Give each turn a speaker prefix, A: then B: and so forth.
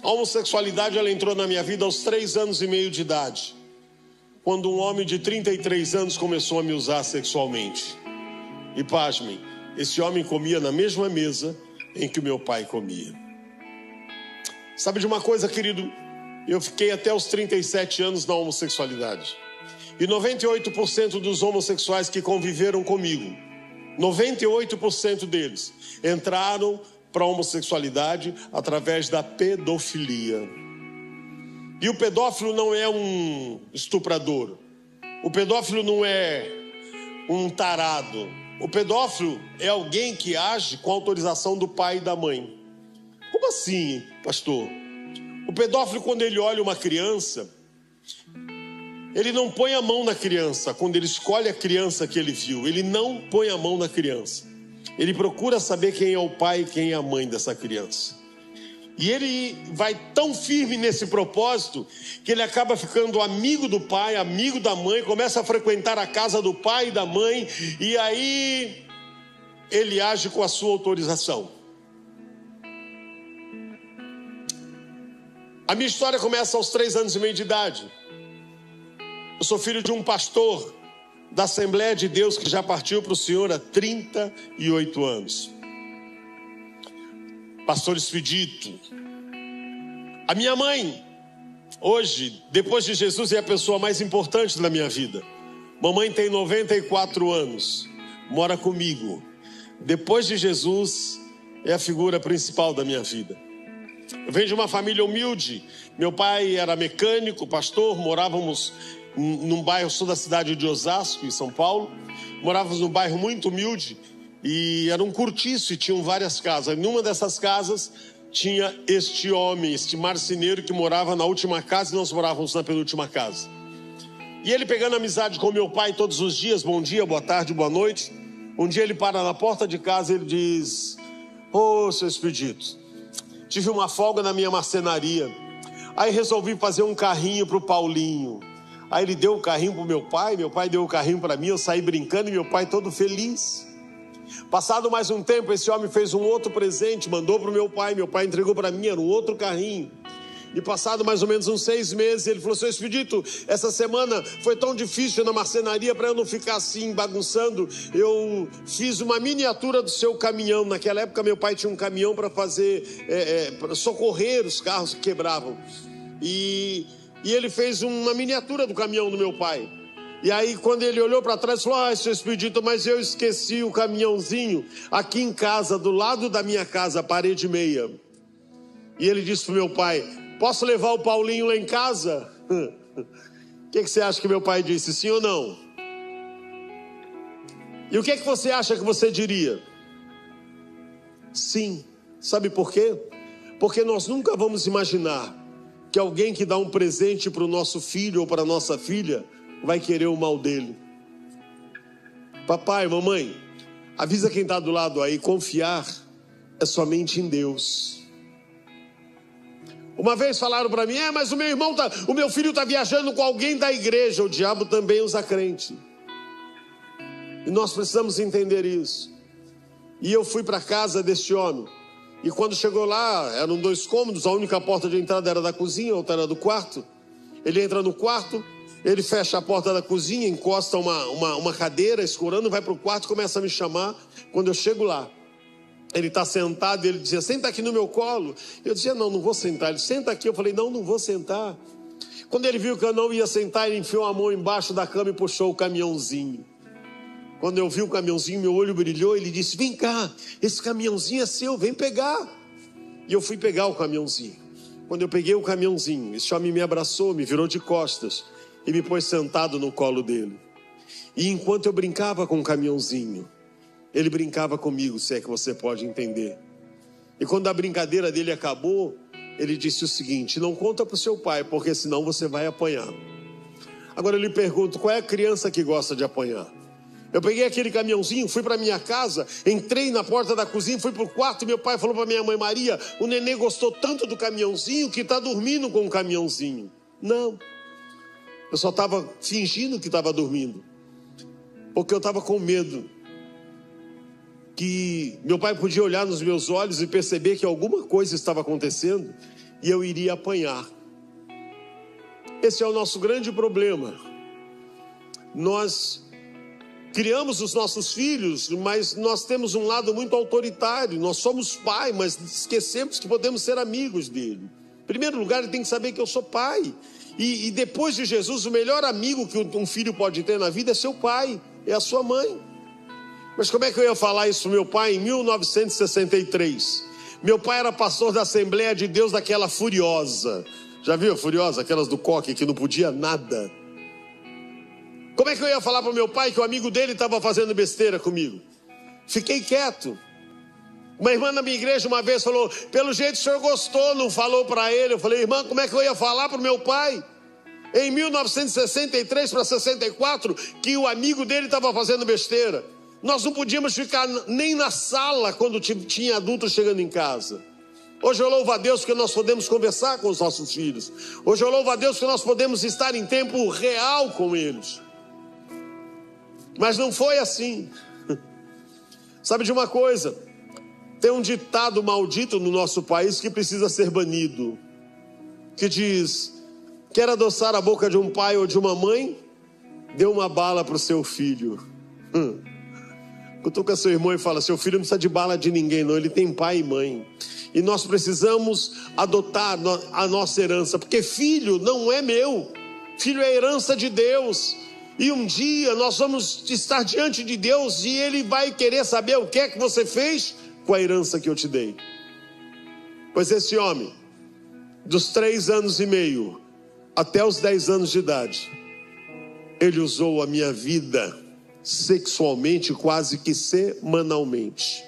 A: A homossexualidade, ela entrou na minha vida aos 3 anos e meio de idade, quando um homem de 33 anos começou a me usar sexualmente. E pasmem, esse homem comia na mesma mesa em que o meu pai comia. Sabe de uma coisa, querido? Eu fiquei até os 37 anos na homossexualidade. E 98% dos homossexuais que conviveram comigo, 98% deles entraram para a homossexualidade através da pedofilia. E o pedófilo não é um estuprador. O pedófilo não é um tarado. O pedófilo é alguém que age com autorização do pai e da mãe. Como assim, pastor? O pedófilo, quando ele olha uma criança, ele não põe a mão na criança. Quando ele escolhe a criança que ele viu, ele não põe a mão na criança. Ele procura saber quem é o pai e quem é a mãe dessa criança. E ele vai tão firme nesse propósito que ele acaba ficando amigo do pai, amigo da mãe, começa a frequentar a casa do pai e da mãe, e aí ele age com a sua autorização. A minha história começa aos 3 anos e meio de idade. Eu sou filho de um pastor da Assembleia de Deus que já partiu para o Senhor há 38 anos. Pastor Expedito. A minha mãe, hoje, depois de Jesus, é a pessoa mais importante da minha vida. Mamãe tem 94 anos, mora comigo. Depois de Jesus, é a figura principal da minha vida. Eu venho de uma família humilde. Meu pai era mecânico, pastor, morávamos num bairro, sou da cidade de Osasco, em São Paulo. Morávamos num bairro muito humilde e era um cortiço e tinham várias casas. Numa dessas casas tinha este homem, este marceneiro que morava na última casa e nós morávamos na penúltima casa. E ele pegando amizade com meu pai todos os dias, bom dia, boa tarde, boa noite. Um dia ele para na porta de casa e ele diz: ô, seu Expedito, tive uma folga na minha marcenaria, aí resolvi fazer um carrinho para o Paulinho. Aí ele deu o carrinho para o meu pai deu o carrinho para mim, eu saí brincando e meu pai todo feliz. Passado mais um tempo, esse homem fez um outro presente, mandou para o meu pai entregou para mim, era um outro carrinho. E passado mais ou menos uns 6 meses, ele falou: seu Expedito, essa semana foi tão difícil na marcenaria, para eu não ficar assim bagunçando, eu fiz uma miniatura do seu caminhão. Naquela época meu pai tinha um caminhão para fazer, para socorrer os carros que quebravam. E ele fez uma miniatura do caminhão do meu pai. E aí quando ele olhou para trás, falou: ah, seu Expedito, mas eu esqueci o caminhãozinho aqui em casa, do lado da minha casa, parede meia. E ele disse para o meu pai: posso levar o Paulinho lá em casa? O que você acha que meu pai disse? Sim ou não? E o que você acha que você diria? Sim. Sabe por quê? Porque nós nunca vamos imaginar que alguém que dá um presente para o nosso filho ou para a nossa filha vai querer o mal dele. Papai, mamãe, avisa quem está do lado aí, confiar é somente em Deus. Uma vez falaram para mim: mas o meu filho está viajando com alguém da igreja. O diabo também usa crente. E nós precisamos entender isso. E eu fui para a casa deste homem. E quando chegou lá, eram 2 cômodos, a única porta de entrada era da cozinha, a outra era do quarto. Ele entra no quarto, ele fecha a porta da cozinha, encosta uma cadeira escurando, vai para o quarto e começa a me chamar. Quando eu chego lá, ele está sentado e ele dizia: senta aqui no meu colo. Eu dizia: não vou sentar. Ele: senta aqui. Eu falei: não vou sentar. Quando ele viu que eu não ia sentar, ele enfiou a mão embaixo da cama e puxou o caminhãozinho. Quando eu vi o caminhãozinho, meu olho brilhou. Ele disse: vem cá, esse caminhãozinho é seu, vem pegar. E eu fui pegar o caminhãozinho. Quando eu peguei o caminhãozinho, esse homem me abraçou, me virou de costas e me pôs sentado no colo dele. E enquanto eu brincava com o caminhãozinho, ele brincava comigo, se é que você pode entender. E quando a brincadeira dele acabou, ele disse o seguinte: não conta para o seu pai, porque senão você vai apanhar. Agora eu lhe pergunto, qual é a criança que gosta de apanhar? Eu peguei aquele caminhãozinho, fui para minha casa, entrei na porta da cozinha, fui para o quarto, e meu pai falou para minha mãe: Maria, o nenê gostou tanto do caminhãozinho que está dormindo com o caminhãozinho. Não, eu só estava fingindo que estava dormindo, porque eu estava com medo que meu pai podia olhar nos meus olhos e perceber que alguma coisa estava acontecendo e eu iria apanhar. Esse é o nosso grande problema. Nós criamos os nossos filhos, mas nós temos um lado muito autoritário. Nós somos pai, mas esquecemos que podemos ser amigos dele. Em primeiro lugar, ele tem que saber que eu sou pai. E depois de Jesus, o melhor amigo que um filho pode ter na vida é seu pai, é a sua mãe. Mas como é que eu ia falar isso pro meu pai em 1963? Meu pai era pastor da Assembleia de Deus daquela Furiosa. Já viu a Furiosa? Aquelas do coque que não podia nada. Como é que eu ia falar para o meu pai que o amigo dele estava fazendo besteira comigo? Fiquei quieto. Uma irmã na minha igreja uma vez falou: pelo jeito o senhor gostou, não falou para ele. Eu falei: irmã, como é que eu ia falar para o meu pai em 1963 para 64 que o amigo dele estava fazendo besteira? Nós não podíamos ficar nem na sala quando tinha adultos chegando em casa. Hoje eu louvo a Deus porque nós podemos conversar com os nossos filhos. Hoje eu louvo a Deus porque nós podemos estar em tempo real com eles. Mas não foi assim. Sabe de uma coisa? Tem um ditado maldito no nosso país que precisa ser banido, que diz: quer adoçar a boca de um pai ou de uma mãe? Dê uma bala para o seu filho. Cutuca seu irmão e fala: seu filho não precisa de bala de ninguém não, ele tem pai e mãe. E nós precisamos adotar a nossa herança, porque filho não é meu, filho é herança de Deus. E um dia nós vamos estar diante de Deus e Ele vai querer saber o que é que você fez com a herança que eu te dei. Pois esse homem, dos 3 anos e meio até os 10 anos de idade, ele usou a minha vida sexualmente quase que semanalmente.